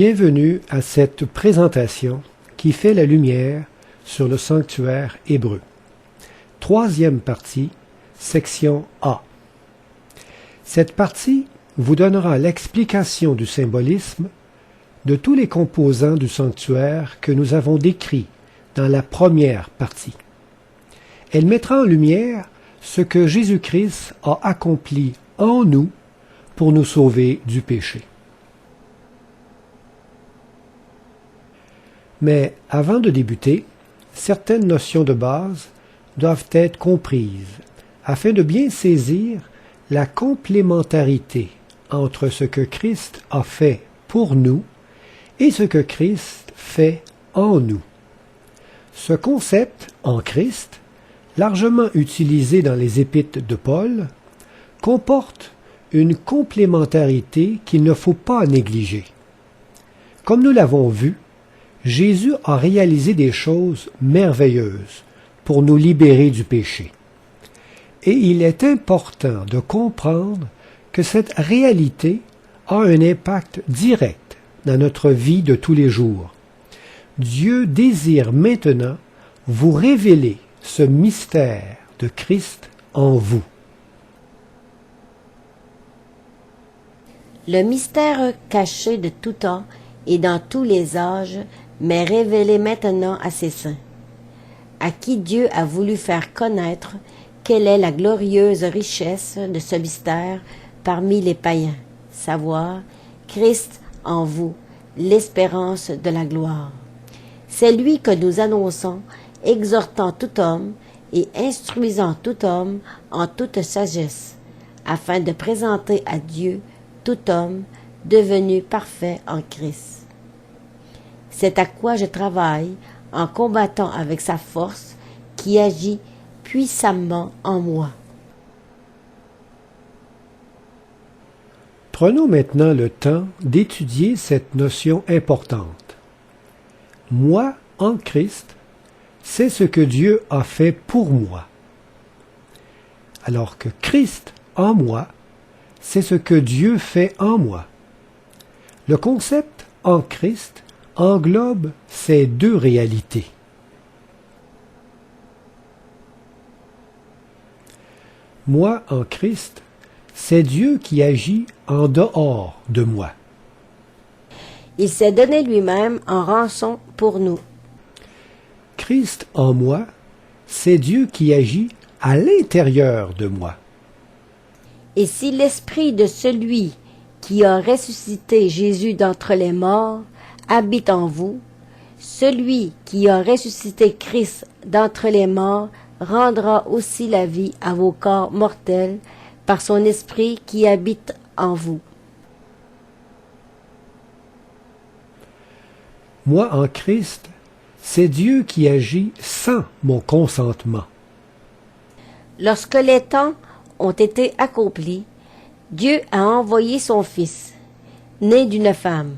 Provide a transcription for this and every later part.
Bienvenue à cette présentation qui fait la lumière sur le sanctuaire hébreu. Troisième partie, section A. Cette partie vous donnera l'explication du symbolisme de tous les composants du sanctuaire que nous avons décrits dans la première partie. Elle mettra en lumière ce que Jésus-Christ a accompli en nous pour nous sauver du péché. Mais avant de débuter, certaines notions de base doivent être comprises afin de bien saisir la complémentarité entre ce que Christ a fait pour nous et ce que Christ fait en nous. Ce concept en Christ, largement utilisé dans les épîtres de Paul, comporte une complémentarité qu'il ne faut pas négliger. Comme nous l'avons vu, Jésus a réalisé des choses merveilleuses pour nous libérer du péché. Et il est important de comprendre que cette réalité a un impact direct dans notre vie de tous les jours. Dieu désire maintenant vous révéler ce mystère de Christ en vous. Le mystère caché de tout temps et dans tous les âges m'est révélé maintenant à ses saints, à qui Dieu a voulu faire connaître quelle est la glorieuse richesse de ce mystère parmi les païens, savoir Christ en vous, l'espérance de la gloire. C'est lui que nous annonçons, exhortant tout homme et instruisant tout homme en toute sagesse, afin de présenter à Dieu tout homme devenu parfait en Christ. C'est à quoi je travaille en combattant avec sa force qui agit puissamment en moi. Prenons maintenant le temps d'étudier cette notion importante. Moi en Christ, c'est ce que Dieu a fait pour moi. Alors que Christ en moi, c'est ce que Dieu fait en moi. Le concept en Christ englobe ces deux réalités. Moi en Christ, c'est Dieu qui agit en dehors de moi. Il s'est donné lui-même en rançon pour nous. Christ en moi, c'est Dieu qui agit à l'intérieur de moi. Et si l'esprit de celui qui a ressuscité Jésus d'entre les morts habite en vous, celui qui a ressuscité Christ d'entre les morts rendra aussi la vie à vos corps mortels par son esprit qui habite en vous. Moi en Christ, c'est Dieu qui agit sans mon consentement. Lorsque les temps ont été accomplis, Dieu a envoyé son Fils, né d'une femme,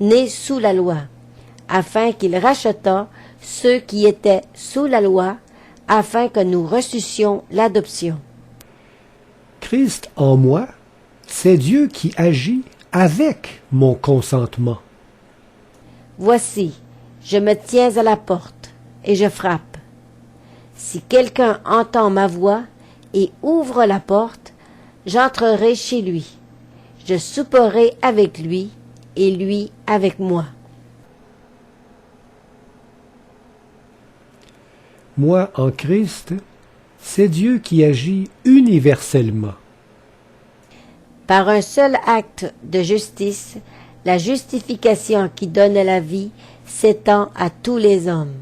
né sous la loi, afin qu'il rachetât ceux qui étaient sous la loi, afin que nous reçussions l'adoption. Christ en moi, c'est Dieu qui agit avec mon consentement. Voici, je me tiens à la porte et je frappe. Si quelqu'un entend ma voix et ouvre la porte, j'entrerai chez lui. Je souperai avec lui et lui avec moi. Moi en Christ, c'est Dieu qui agit universellement. Par un seul acte de justice, la justification qui donne la vie s'étend à tous les hommes.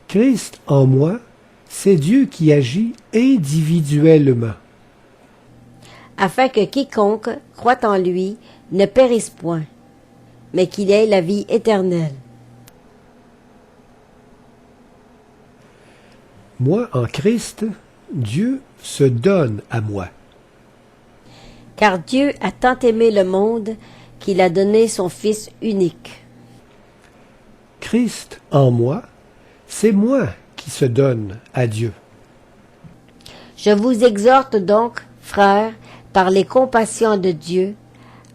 Christ en moi, c'est Dieu qui agit individuellement. Afin que quiconque croit en lui ne périsse point, mais qu'il ait la vie éternelle. Moi en Christ, Dieu se donne à moi. Car Dieu a tant aimé le monde qu'il a donné son Fils unique. Christ en moi, c'est moi qui se donne à Dieu. Je vous exhorte donc, frères, par les compassions de Dieu,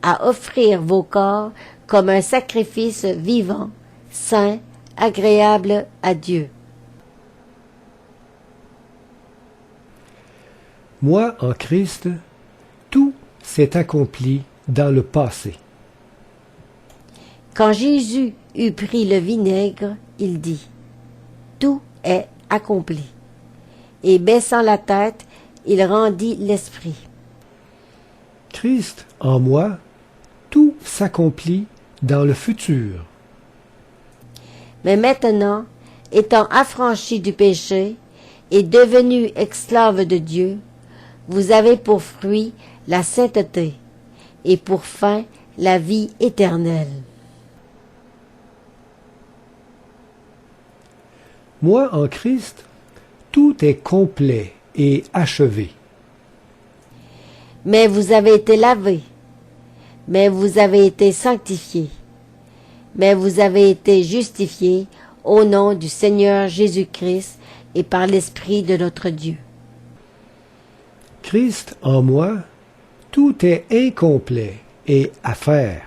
à offrir vos corps comme un sacrifice vivant, saint, agréable à Dieu. Moi, en Christ, tout s'est accompli dans le passé. Quand Jésus eut pris le vinaigre, il dit, « Tout est accompli. » Et baissant la tête, il rendit l'esprit. Christ, en moi, tout s'accomplit dans le futur. Mais maintenant, étant affranchi du péché et devenu esclave de Dieu, vous avez pour fruit la sainteté et pour fin la vie éternelle. Moi, en Christ, tout est complet et achevé. Mais vous avez été lavés, mais vous avez été sanctifiés, mais vous avez été justifiés au nom du Seigneur Jésus-Christ et par l'Esprit de notre Dieu. Christ, en moi, tout est incomplet et à faire.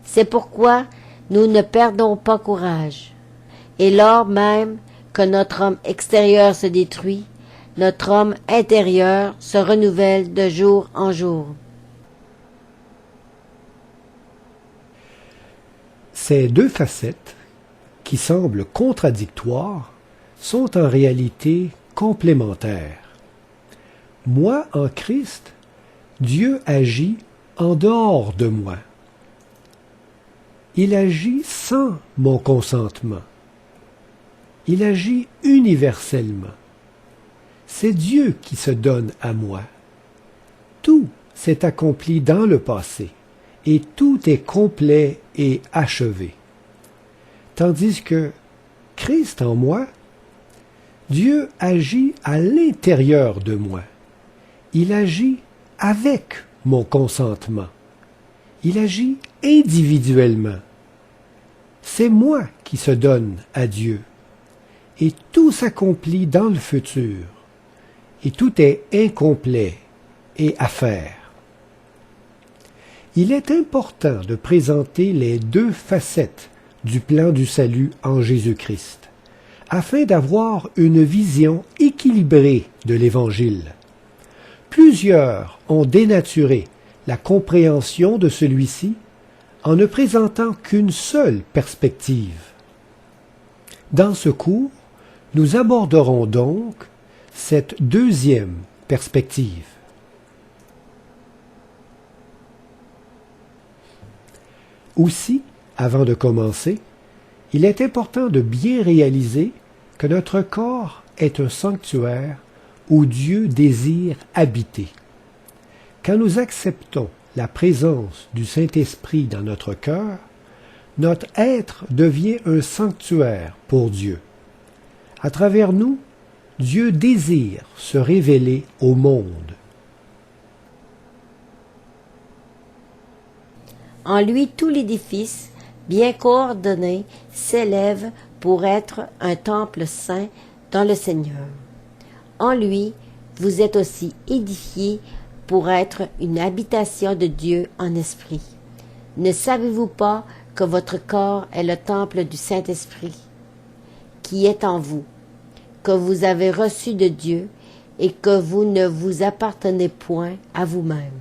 C'est pourquoi nous ne perdons pas courage. Et lors même que notre homme extérieur se détruit, notre homme intérieur se renouvelle de jour en jour. Ces deux facettes, qui semblent contradictoires, sont en réalité complémentaires. Moi, en Christ, Dieu agit en dehors de moi. Il agit sans mon consentement. Il agit universellement. C'est Dieu qui se donne à moi. Tout s'est accompli dans le passé, et tout est complet et achevé. Tandis que Christ en moi, Dieu agit à l'intérieur de moi. Il agit avec mon consentement. Il agit individuellement. C'est moi qui se donne à Dieu. Et tout s'accomplit dans le futur. Et tout est incomplet et à faire. Il est important de présenter les deux facettes du plan du salut en Jésus-Christ, afin d'avoir une vision équilibrée de l'Évangile. Plusieurs ont dénaturé la compréhension de celui-ci en ne présentant qu'une seule perspective. Dans ce cours, nous aborderons donc cette deuxième perspective. Aussi, avant de commencer, il est important de bien réaliser que notre corps est un sanctuaire où Dieu désire habiter. Quand nous acceptons la présence du Saint-Esprit dans notre cœur, notre être devient un sanctuaire pour Dieu. À travers nous, Dieu désire se révéler au monde. En lui, tout l'édifice, bien coordonné, s'élève pour être un temple saint dans le Seigneur. En lui, vous êtes aussi édifiés pour être une habitation de Dieu en esprit. Ne savez-vous pas que votre corps est le temple du Saint-Esprit, qui est en vous, que vous avez reçu de Dieu et que vous ne vous appartenez point à vous-même,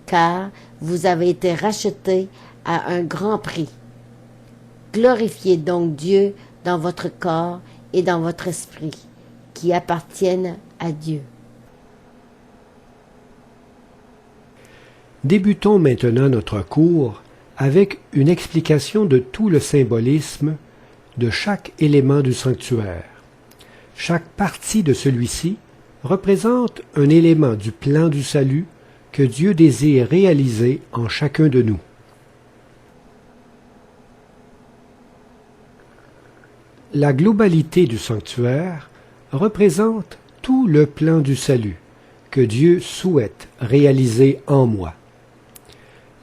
car vous avez été rachetés à un grand prix. Glorifiez donc Dieu dans votre corps et dans votre esprit, qui appartiennent à Dieu. Débutons maintenant notre cours avec une explication de tout le symbolisme de chaque élément du sanctuaire. Chaque partie de celui-ci représente un élément du plan du salut que Dieu désire réaliser en chacun de nous. La globalité du sanctuaire représente tout le plan du salut que Dieu souhaite réaliser en moi.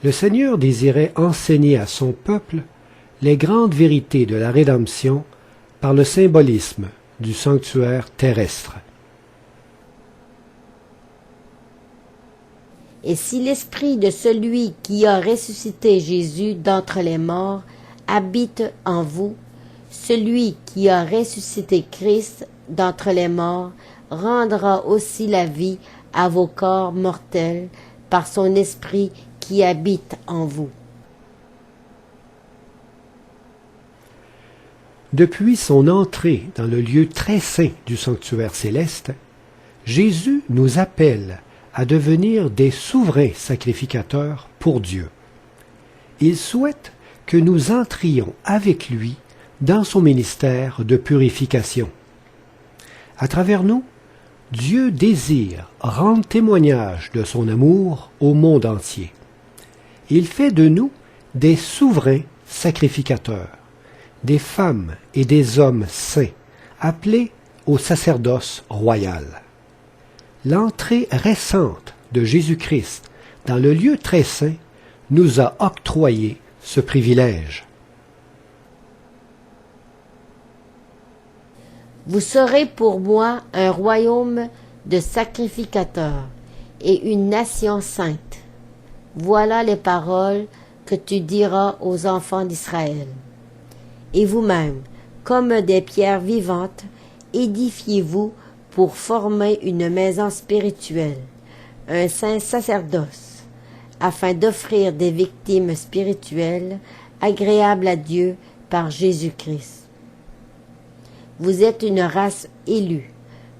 Le Seigneur désirait enseigner à son peuple les grandes vérités de la rédemption par le symbolisme du sanctuaire terrestre. Et si l'esprit de celui qui a ressuscité Jésus d'entre les morts habite en vous, celui qui a ressuscité Christ d'entre les morts rendra aussi la vie à vos corps mortels par son esprit qui habite en vous. Depuis son entrée dans le lieu très saint du sanctuaire céleste, Jésus nous appelle à devenir des souverains sacrificateurs pour Dieu. Il souhaite que nous entrions avec lui dans son ministère de purification. À travers nous, Dieu désire rendre témoignage de son amour au monde entier. Il fait de nous des souverains sacrificateurs, des femmes et des hommes saints, appelés au sacerdoce royal. L'entrée récente de Jésus-Christ dans le lieu très saint nous a octroyé ce privilège. Vous serez pour moi un royaume de sacrificateurs et une nation sainte. Voilà les paroles que tu diras aux enfants d'Israël. Et vous-même, comme des pierres vivantes, édifiez-vous pour former une maison spirituelle, un saint sacerdoce, afin d'offrir des victimes spirituelles agréables à Dieu par Jésus-Christ. Vous êtes une race élue,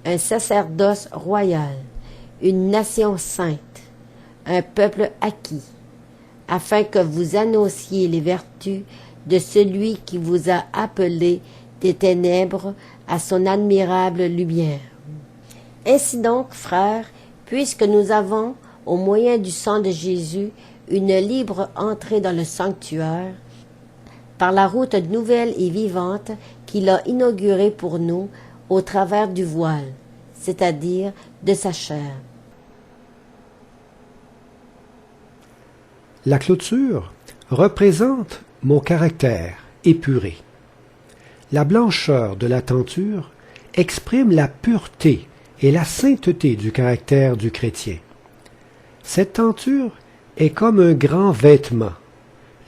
un sacerdoce royal, une nation sainte, un peuple acquis, afin que vous annonciez les vertus de celui qui vous a appelé des ténèbres à son admirable lumière. Ainsi donc, frères, puisque nous avons, au moyen du sang de Jésus, une libre entrée dans le sanctuaire, par la route nouvelle et vivante qu'il a inaugurée pour nous au travers du voile, c'est-à-dire de sa chair. La clôture représente mon caractère épuré. La blancheur de la tenture exprime la pureté et la sainteté du caractère du chrétien. Cette tenture est comme un grand vêtement.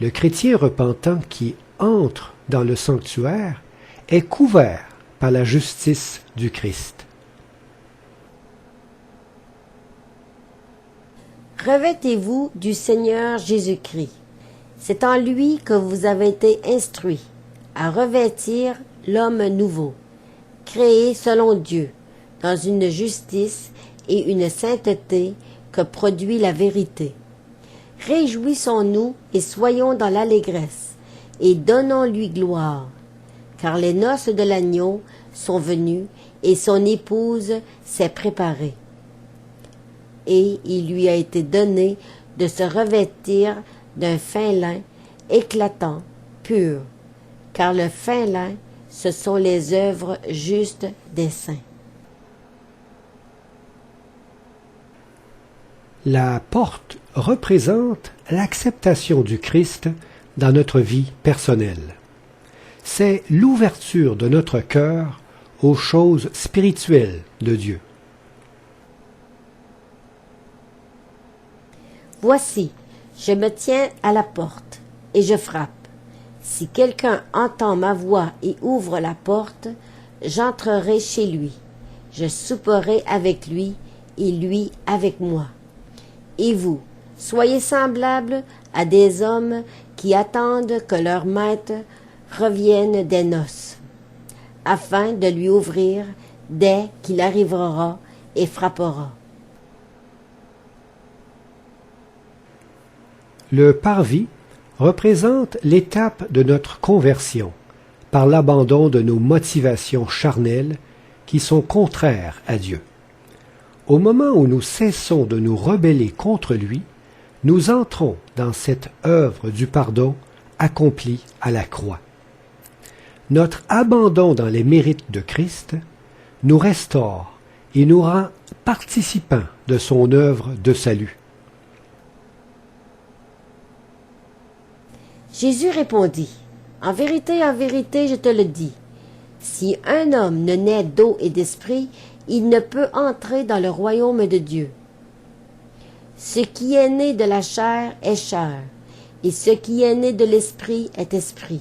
Le chrétien repentant qui entre dans le sanctuaire est couvert par la justice du Christ. Revêtez-vous du Seigneur Jésus-Christ. C'est en lui que vous avez été instruits à revêtir l'homme nouveau, créé selon Dieu, dans une justice et une sainteté que produit la vérité. Réjouissons-nous et soyons dans l'allégresse, et donnons-lui gloire, car les noces de l'agneau sont venues, et son épouse s'est préparée. Et il lui a été donné de se revêtir d'un fin lin éclatant, pur, car le fin lin, ce sont les œuvres justes des saints. La porte représente l'acceptation du Christ dans notre vie personnelle. C'est l'ouverture de notre cœur aux choses spirituelles de Dieu. Voici, je me tiens à la porte et je frappe. Si quelqu'un entend ma voix et ouvre la porte, j'entrerai chez lui. Je souperai avec lui et lui avec moi. Et vous, soyez semblables à des hommes qui attendent que leur maître revienne des noces, afin de lui ouvrir dès qu'il arrivera et frappera. Le parvis représente l'étape de notre conversion par l'abandon de nos motivations charnelles qui sont contraires à Dieu. Au moment où nous cessons de nous rebeller contre lui, nous entrons dans cette œuvre du pardon accomplie à la croix. Notre abandon dans les mérites de Christ nous restaure et nous rend participants de son œuvre de salut. Jésus répondit, « En vérité, je te le dis, si un homme ne naît d'eau et d'esprit, il ne peut entrer dans le royaume de Dieu. Ce qui est né de la chair est chair, et ce qui est né de l'esprit est esprit.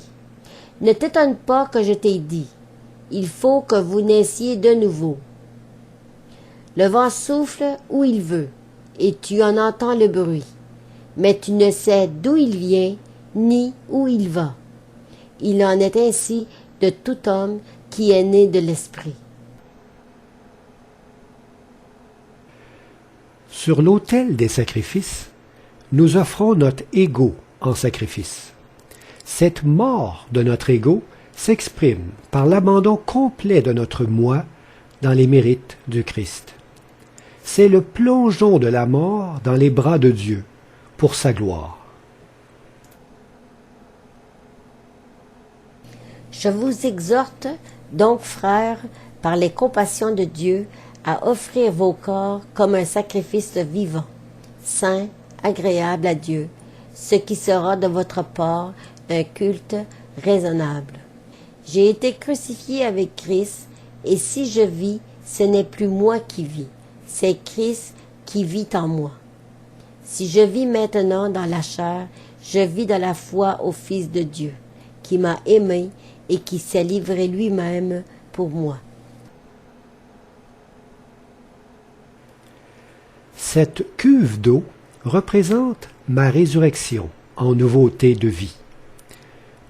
Ne t'étonne pas que je t'ai dit, il faut que vous naissiez de nouveau. Le vent souffle où il veut, et tu en entends le bruit, mais tu ne sais d'où il vient, ni où il va. Il en est ainsi de tout homme qui est né de l'esprit. Sur l'autel des sacrifices, nous offrons notre ego en sacrifice. Cette mort de notre ego s'exprime par l'abandon complet de notre moi dans les mérites du Christ. C'est le plongeon de la mort dans les bras de Dieu pour sa gloire. Je vous exhorte donc, frères, par les compassions de Dieu, à offrir vos corps comme un sacrifice vivant, saint, agréable à Dieu, ce qui sera de votre part un culte raisonnable. J'ai été crucifié avec Christ, et si je vis, ce n'est plus moi qui vis, c'est Christ qui vit en moi. Si je vis maintenant dans la chair, je vis dans la foi au Fils de Dieu, qui m'a aimé et qui s'est livré lui-même pour moi. Cette cuve d'eau représente ma résurrection en nouveauté de vie.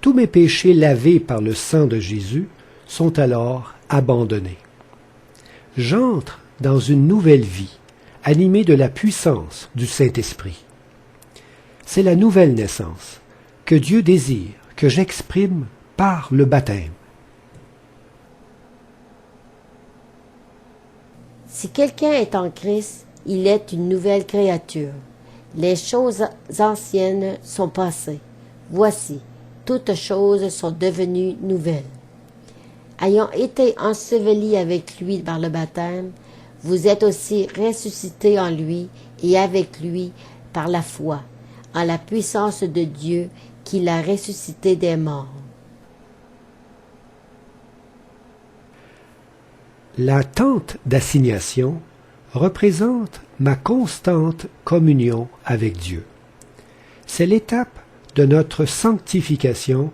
Tous mes péchés lavés par le sang de Jésus sont alors abandonnés. J'entre dans une nouvelle vie, animée de la puissance du Saint-Esprit. C'est la nouvelle naissance que Dieu désire que j'exprime par le baptême. Si quelqu'un est en Christ, il est une nouvelle créature. Les choses anciennes sont passées. Voici, toutes choses sont devenues nouvelles. Ayant été ensevelis avec lui par le baptême, vous êtes aussi ressuscités en lui et avec lui par la foi, en la puissance de Dieu qui l'a ressuscité des morts. La tente d'assignation représente ma constante communion avec Dieu. C'est l'étape de notre sanctification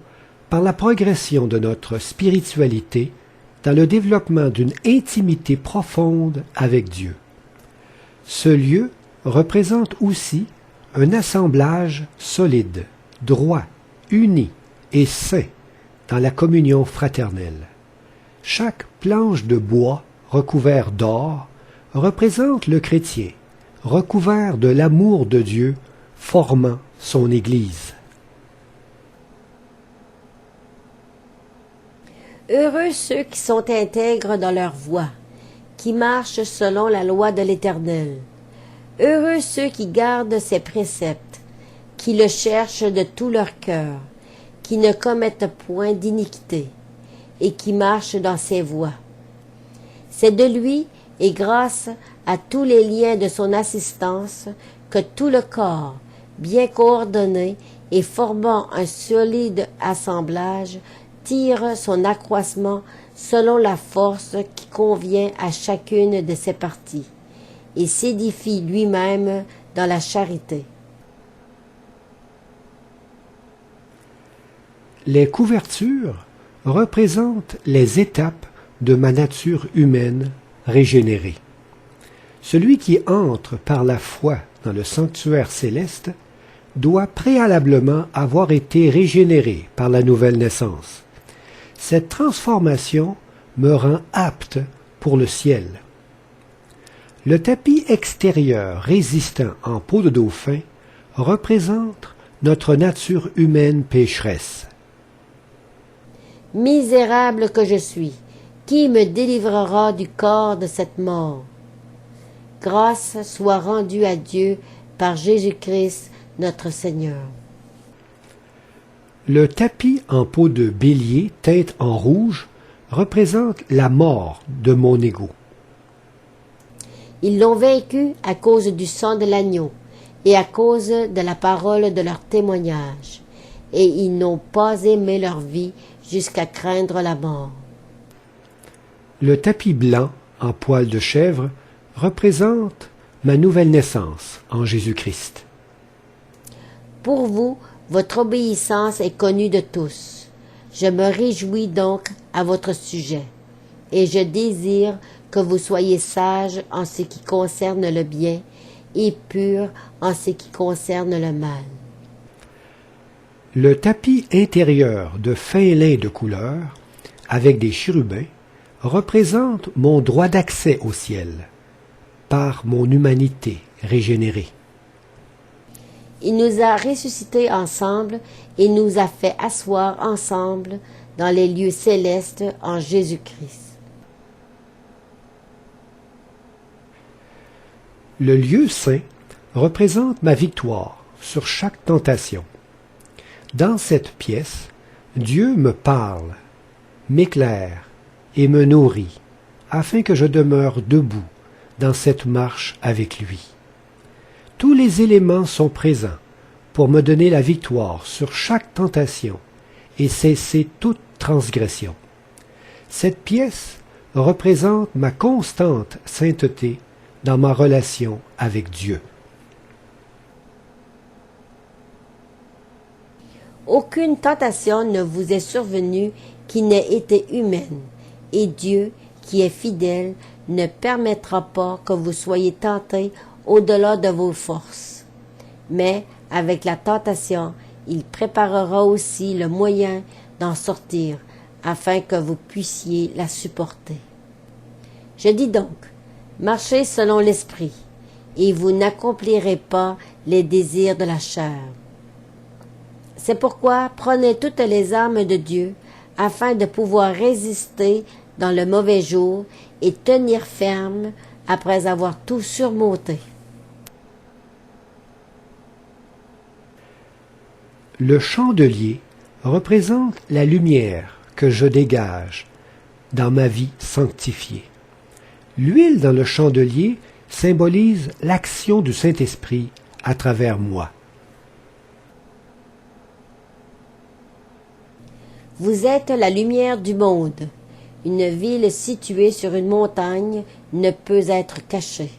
par la progression de notre spiritualité dans le développement d'une intimité profonde avec Dieu. Ce lieu représente aussi un assemblage solide, droit, uni et saint dans la communion fraternelle. Chaque planche de bois recouvert d'or représente le chrétien, recouvert de l'amour de Dieu, formant son Église. Heureux ceux qui sont intègres dans leur voie, qui marchent selon la loi de l'Éternel. Heureux ceux qui gardent ses préceptes, qui le cherchent de tout leur cœur, qui ne commettent point d'iniquité, et qui marchent dans ses voies. C'est de lui, et grâce à tous les liens de son assistance, que tout le corps, bien coordonné et formant un solide assemblage, tire son accroissement selon la force qui convient à chacune de ses parties, et s'édifie lui-même dans la charité. Les couvertures représentent les étapes de ma nature humaine régénérée. Celui qui entre par la foi dans le sanctuaire céleste doit préalablement avoir été régénéré par la nouvelle naissance. Cette transformation me rend apte pour le ciel. Le tapis extérieur résistant en peau de dauphin représente notre nature humaine pécheresse. Misérable que je suis, qui me délivrera du corps de cette mort? Grâce soit rendue à Dieu par Jésus-Christ notre Seigneur. Le tapis en peau de bélier teinte en rouge représente la mort de mon ego. Ils l'ont vaincu à cause du sang de l'agneau et à cause de la parole de leur témoignage, et ils n'ont pas aimé leur vie jusqu'à craindre la mort. Le tapis blanc en poil de chèvre représente ma nouvelle naissance en Jésus-Christ. Pour vous, votre obéissance est connue de tous. Je me réjouis donc à votre sujet, et je désire que vous soyez sages en ce qui concerne le bien et purs en ce qui concerne le mal. Le tapis intérieur de fin lin de couleur, avec des chérubins, représente mon droit d'accès au ciel, par mon humanité régénérée. Il nous a ressuscités ensemble et nous a fait asseoir ensemble dans les lieux célestes en Jésus-Christ. Le lieu saint représente ma victoire sur chaque tentation. Dans cette pièce, Dieu me parle, m'éclaire et me nourrit, afin que je demeure debout dans cette marche avec lui. Tous les éléments sont présents pour me donner la victoire sur chaque tentation et cesser toute transgression. Cette pièce représente ma constante sainteté dans ma relation avec Dieu. Aucune tentation ne vous est survenue qui n'ait été humaine, et Dieu, qui est fidèle, ne permettra pas que vous soyez tentés au-delà de vos forces. Mais, avec la tentation, il préparera aussi le moyen d'en sortir, afin que vous puissiez la supporter. Je dis donc, marchez selon l'esprit, et vous n'accomplirez pas les désirs de la chair. C'est pourquoi prenez toutes les armes de Dieu, afin de pouvoir résister dans le mauvais jour et tenir ferme après avoir tout surmonté. Le chandelier représente la lumière que je dégage dans ma vie sanctifiée. L'huile dans le chandelier symbolise l'action du Saint-Esprit à travers moi. Vous êtes la lumière du monde. Une ville située sur une montagne ne peut être cachée.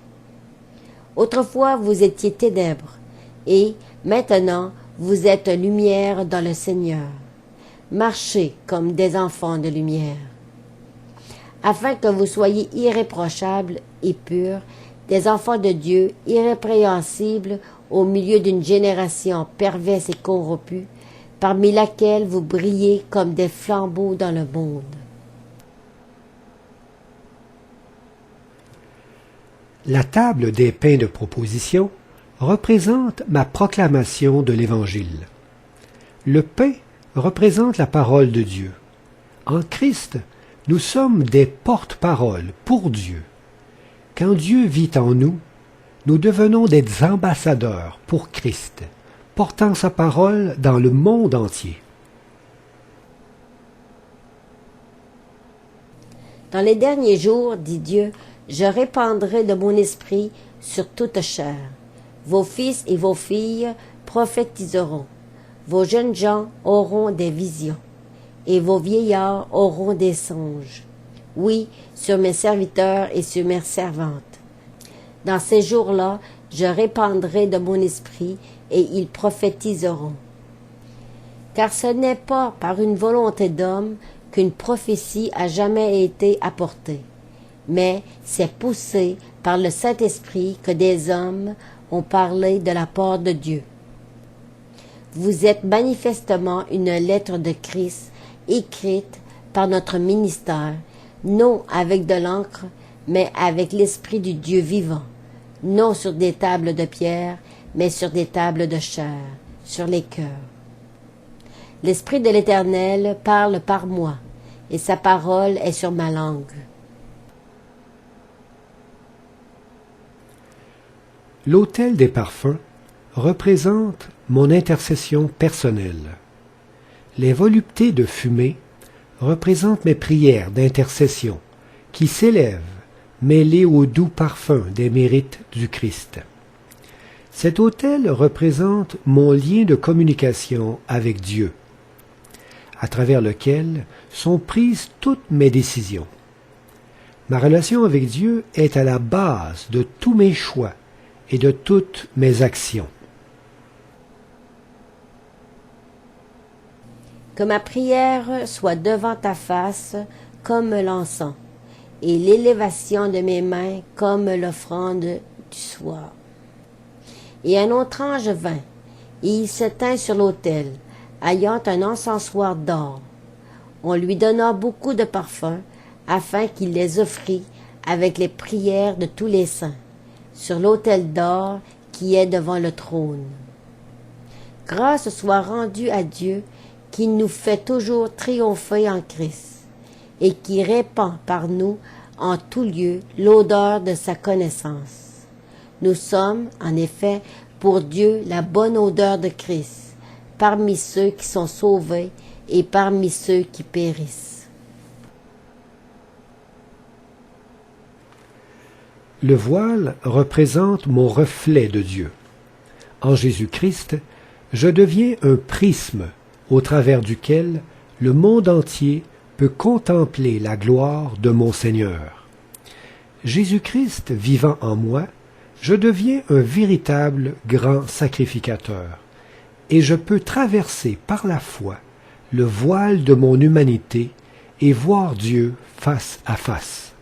Autrefois vous étiez ténèbres, et maintenant vous êtes lumière dans le Seigneur. Marchez comme des enfants de lumière. Afin que vous soyez irréprochables et purs, des enfants de Dieu irrépréhensibles au milieu d'une génération perverse et corrompue, parmi laquelle vous brillez comme des flambeaux dans le monde. La table des pains de proposition représente ma proclamation de l'Évangile. Le pain représente la parole de Dieu. En Christ, nous sommes des porte-paroles pour Dieu. Quand Dieu vit en nous, nous devenons des ambassadeurs pour Christ, portant sa parole dans le monde entier. Dans les derniers jours, dit Dieu, je répandrai de mon esprit sur toute chair. Vos fils et vos filles prophétiseront. Vos jeunes gens auront des visions, et vos vieillards auront des songes. Oui, sur mes serviteurs et sur mes servantes. Dans ces jours-là, je répandrai de mon esprit, et ils prophétiseront. Car ce n'est pas par une volonté d'homme qu'une prophétie a jamais été apportée, mais c'est poussé par le Saint-Esprit que des hommes ont parlé de la part de Dieu. Vous êtes manifestement une lettre de Christ écrite par notre ministère, non avec de l'encre, mais avec l'Esprit du Dieu vivant, non sur des tables de pierre, mais sur des tables de chair, sur les cœurs. L'Esprit de l'Éternel parle par moi, et sa parole est sur ma langue. L'autel des parfums représente mon intercession personnelle. Les voluptés de fumée représentent mes prières d'intercession qui s'élèvent, mêlées au doux parfum des mérites du Christ. Cet autel représente mon lien de communication avec Dieu, à travers lequel sont prises toutes mes décisions. Ma relation avec Dieu est à la base de tous mes choix et de toutes mes actions. Que ma prière soit devant ta face comme l'encens, et l'élévation de mes mains comme l'offrande du soir. Et un autre ange vint, et il se tint sur l'autel, ayant un encensoir d'or. On lui donna beaucoup de parfums, afin qu'il les offrît avec les prières de tous les saints, sur l'autel d'or qui est devant le trône. Grâce soit rendue à Dieu, qui nous fait toujours triompher en Christ, et qui répand par nous en tout lieu l'odeur de sa connaissance. Nous sommes, en effet, pour Dieu la bonne odeur de Christ, parmi ceux qui sont sauvés et parmi ceux qui périssent. Le voile représente mon reflet de Dieu. En Jésus-Christ, je deviens un prisme au travers duquel le monde entier peut contempler la gloire de mon Seigneur. Jésus-Christ vivant en moi, je deviens un véritable grand sacrificateur, et je peux traverser par la foi le voile de mon humanité et voir Dieu face à face.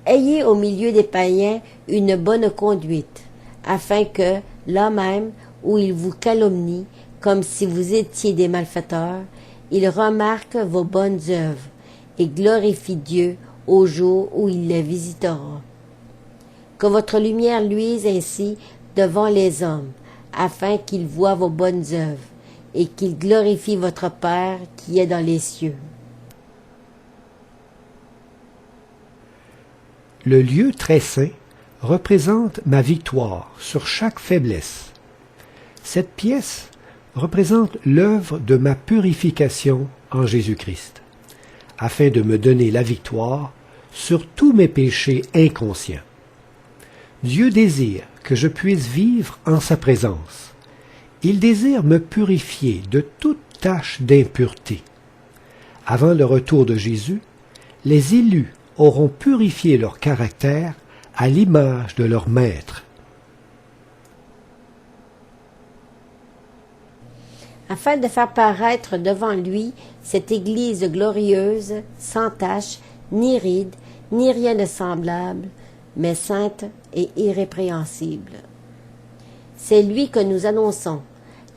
Ayez au milieu des païens une bonne conduite, afin que, là même où ils vous calomnient, comme si vous étiez des malfaiteurs, ils remarquent vos bonnes œuvres et glorifient Dieu au jour où il les visitera. Que votre lumière luise ainsi devant les hommes, afin qu'ils voient vos bonnes œuvres et qu'ils glorifient votre Père qui est dans les cieux. Le lieu très saint représente ma victoire sur chaque faiblesse. Cette pièce représente l'œuvre de ma purification en Jésus-Christ, afin de me donner la victoire sur tous mes péchés inconscients. Dieu désire que je puisse vivre en sa présence. Il désire me purifier de toute tache d'impureté. Avant le retour de Jésus, les élus auront purifié leur caractère à l'image de leur Maître. Afin de faire paraître devant lui cette Église glorieuse, sans tache, ni ride, ni rien de semblable, mais sainte et irrépréhensible. C'est lui que nous annonçons,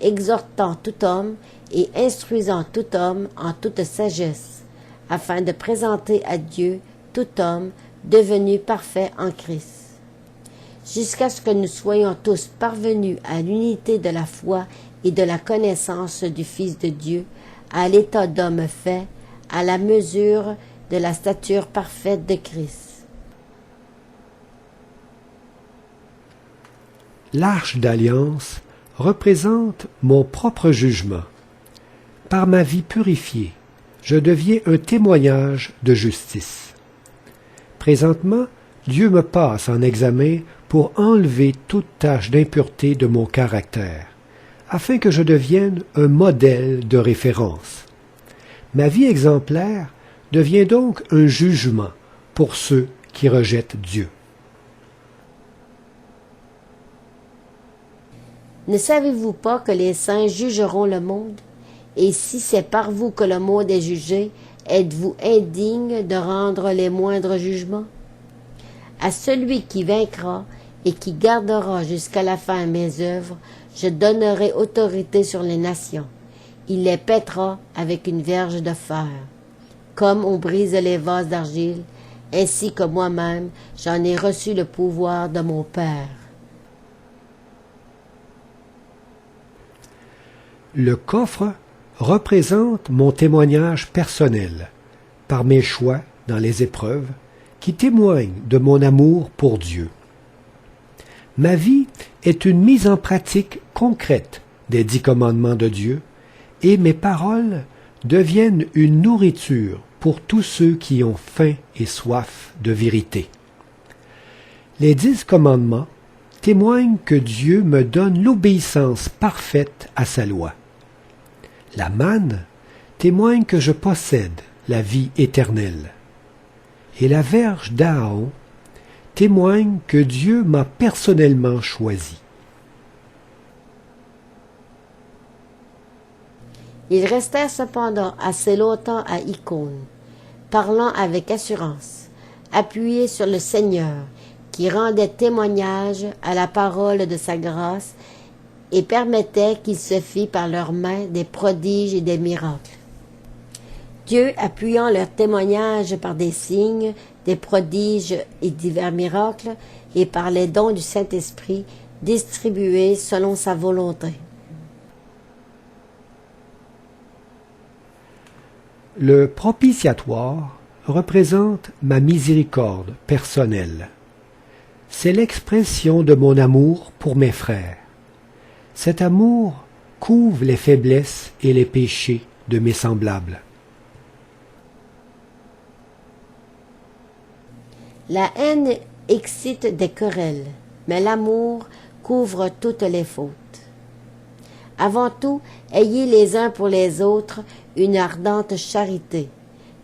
exhortant tout homme et instruisant tout homme en toute sagesse, afin de présenter à Dieu tout homme devenu parfait en Christ, jusqu'à ce que nous soyons tous parvenus à l'unité de la foi et de la connaissance du Fils de Dieu, à l'état d'homme fait, à la mesure de la stature parfaite de Christ. L'Arche d'Alliance représente mon propre jugement. Par ma vie purifiée, je deviens un témoignage de justice. Présentement, Dieu me passe en examen pour enlever toute tache d'impureté de mon caractère, afin que je devienne un modèle de référence. Ma vie exemplaire devient donc un jugement pour ceux qui rejettent Dieu. Ne savez-vous pas que les saints jugeront le monde? Et si c'est par vous que le monde est jugé, êtes-vous indigne de rendre les moindres jugements? À celui qui vaincra et qui gardera jusqu'à la fin mes œuvres, je donnerai autorité sur les nations. Il les pètera avec une verge de fer. Comme on brise les vases d'argile, ainsi que moi-même, j'en ai reçu le pouvoir de mon Père. Le coffre représente mon témoignage personnel, par mes choix dans les épreuves, qui témoignent de mon amour pour Dieu. Ma vie est une mise en pratique concrète des 10 commandements de Dieu, et mes paroles deviennent une nourriture pour tous ceux qui ont faim et soif de vérité. Les 10 commandements témoignent que Dieu me donne l'obéissance parfaite à sa loi. La manne témoigne que je possède la vie éternelle. et la verge d'Aaron témoignent que Dieu m'a personnellement choisi. Ils restèrent cependant assez longtemps à Icône, parlant avec assurance, appuyés sur le Seigneur, qui rendait témoignage à la parole de sa grâce et permettait qu'il se fît par leurs mains des prodiges et des miracles. Dieu, appuyant leur témoignage par des signes, des prodiges et divers miracles, et par les dons du Saint-Esprit distribués selon sa volonté. Le propitiatoire représente ma miséricorde personnelle. C'est l'expression de mon amour pour mes frères. Cet amour couvre les faiblesses et les péchés de mes semblables. La haine excite des querelles, mais l'amour couvre toutes les fautes. Avant tout, ayez les uns pour les autres une ardente charité,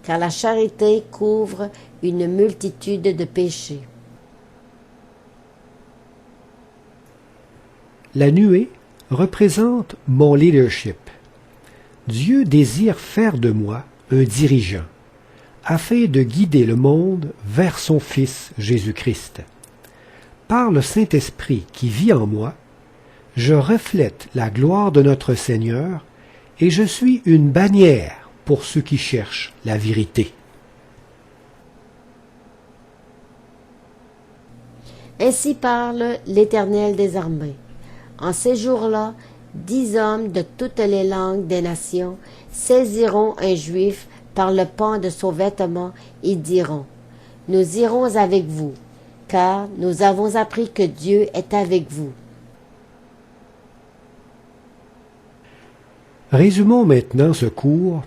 car la charité couvre une multitude de péchés. La nuée représente mon leadership. Dieu désire faire de moi un dirigeant, afin de guider le monde vers son Fils Jésus-Christ. Par le Saint-Esprit qui vit en moi, je reflète la gloire de notre Seigneur et je suis une bannière pour ceux qui cherchent la vérité. Ainsi parle l'Éternel des armées. En ces jours-là, 10 hommes de toutes les langues des nations saisiront un Juif par le pan de son vêtement et diront « Nous irons avec vous, car nous avons appris que Dieu est avec vous. » Résumons maintenant ce cours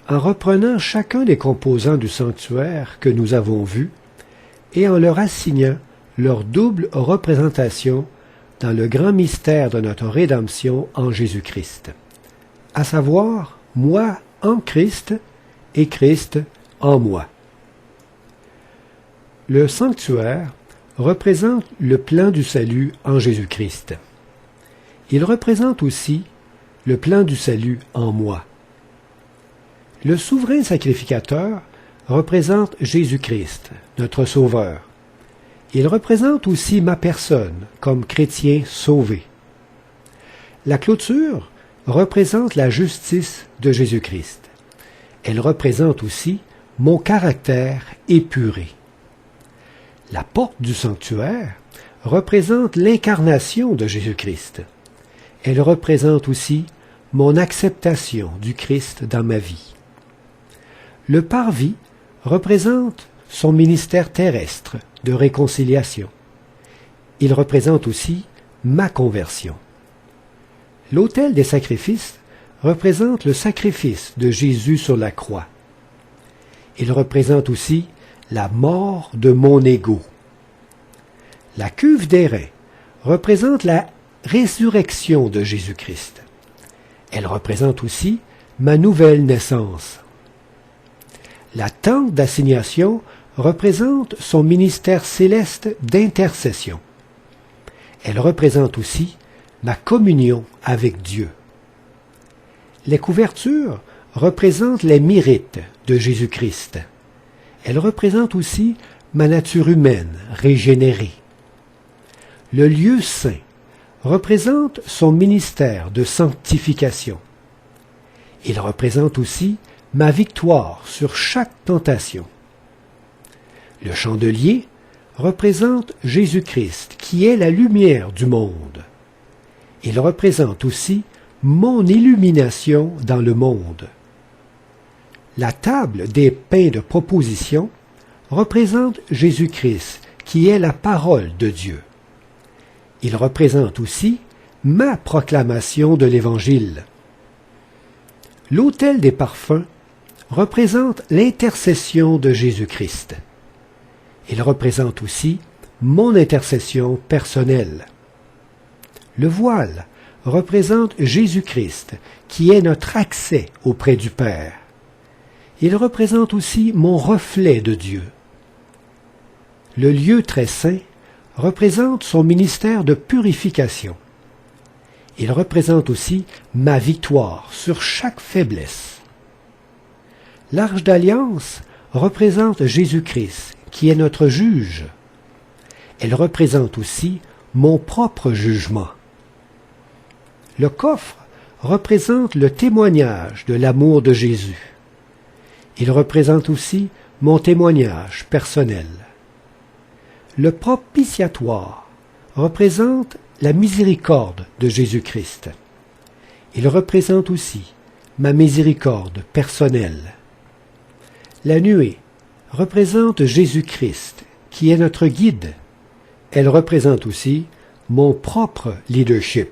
en reprenant chacun des composants du sanctuaire que nous avons vus et en leur assignant leur double représentation dans le grand mystère de notre rédemption en Jésus-Christ, à savoir moi en Christ et Christ en moi. Le sanctuaire représente le plan du salut en Jésus-Christ. Il représente aussi le plan du salut en moi. Le souverain sacrificateur représente Jésus-Christ, notre Sauveur. Il représente aussi ma personne comme chrétien sauvé. La clôture représente la justice de Jésus-Christ. Elle représente aussi mon caractère épuré. La porte du sanctuaire représente l'incarnation de Jésus-Christ. Elle représente aussi mon acceptation du Christ dans ma vie. Le parvis représente son ministère terrestre de réconciliation. Il représente aussi ma conversion. L'autel des sacrifices représente le sacrifice de Jésus sur la croix. Il représente aussi la mort de mon ego. La cuve d'airain représente la résurrection de Jésus-Christ. Elle représente aussi ma nouvelle naissance. La tente d'assignation représente son ministère céleste d'intercession. Elle représente aussi ma communion avec Dieu. Les couvertures représentent les mérites de Jésus-Christ. Elles représentent aussi ma nature humaine régénérée. Le lieu saint représente son ministère de sanctification. Il représente aussi ma victoire sur chaque tentation. Le chandelier représente Jésus-Christ, qui est la lumière du monde. Il représente aussi mon illumination dans le monde. La table des pains de proposition représente Jésus-Christ, qui est la parole de Dieu. Il représente aussi ma proclamation de l'Évangile. L'autel des parfums représente l'intercession de Jésus-Christ. Il représente aussi mon intercession personnelle. Le voile représente Jésus-Christ, qui est notre accès auprès du Père. Il représente aussi mon reflet de Dieu. le lieu très saint, représente son ministère de purification. Il représente aussi ma victoire sur chaque faiblesse. L'Arche d'Alliance représente Jésus-Christ, qui est notre juge. Elle représente aussi mon propre jugement. Le coffre représente le témoignage de l'amour de Jésus. Il représente aussi mon témoignage personnel. Le propitiatoire représente la miséricorde de Jésus-Christ. Il représente aussi ma miséricorde personnelle. La nuée représente Jésus-Christ, qui est notre guide. Elle représente aussi mon propre leadership.